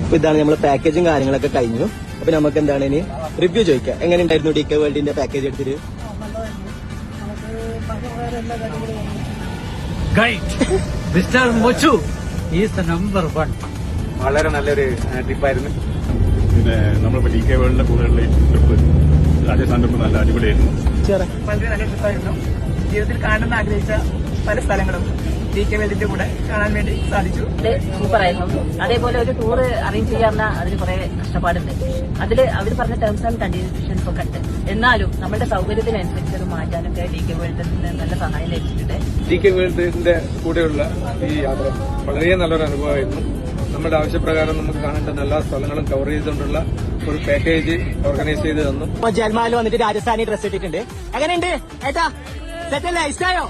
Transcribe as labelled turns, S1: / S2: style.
S1: അപ്പൊ ഇതാണ് നമ്മള് പാക്കേജും കാര്യങ്ങളൊക്കെ കഴിഞ്ഞു. അപ്പൊ നമുക്ക് എന്താണ് ഇനി റിവ്യൂ ചോദിക്കാം. എങ്ങനെ ഉണ്ടായിരുന്നു DK വേൾഡിന്റെ പാക്കേജ് എടുത്തിട്ട്?
S2: Mister Mochu is number 1.
S3: വളരെ നല്ലൊരു ട്രിപ്പായിരുന്നു.
S4: പിന്നെ നമ്മളിപ്പോ DK വേൾഡിന്റെ കൂടെയുള്ള ട്രിപ്പ് രാജസ്ഥാൻ ട്രിപ്പ് നല്ല അടിപൊളിയായിരുന്നു.
S5: വളരെ നല്ല ട്രിപ്പായിരുന്നു. ജീവിതത്തിൽ കാണണമെന്ന് ആഗ്രഹിച്ച പല സ്ഥലങ്ങളും DK വേൾഡിന്റെ കൂടെ കാണാൻ വേണ്ടി സാധിച്ചു.
S6: സൂപ്പറായിരുന്നു. അതേപോലെ ഒരു ടൂർ അറേഞ്ച് ചെയ്യാറുള്ള അതിന് കുറെ കഷ്ടപ്പാടുണ്ട്. അതിൽ അവർ പറഞ്ഞ ടേംസ് ആൻഡ് കണ്ടീഷൻസ് ഒക്കെ ഉണ്ട്. എന്നാലും നമ്മുടെ സൗകര്യത്തിനനുസരിച്ച് അത് മാറ്റാനൊക്കെ DK വേൾഡിൽ നിന്ന് നല്ല സഹായം ലഭിച്ചിട്ടുണ്ട്.
S3: DK വേൾഡിന്റെ കൂടെയുള്ള ഈ യാത്ര വളരെ നല്ലൊരു അനുഭവമായിരുന്നു. നമ്മുടെ ആവശ്യപ്രകാരം നമുക്ക് കാണേണ്ട എല്ലാ സ്ഥലങ്ങളും കവർ ചെയ്തുകൊണ്ടുള്ള ഒരു പാക്കേജ് ഓർഗനൈസ് ചെയ്ത് തന്നു.
S1: ജൽമാലിൽ വന്നിട്ട് രാജസ്ഥാനി ഡ്രസ് ഇട്ടിട്ടുണ്ട്. എങ്ങനെയുണ്ട് ഏട്ടാ? സെറ്റല്ലേ? ഇഷ്ടമായോ?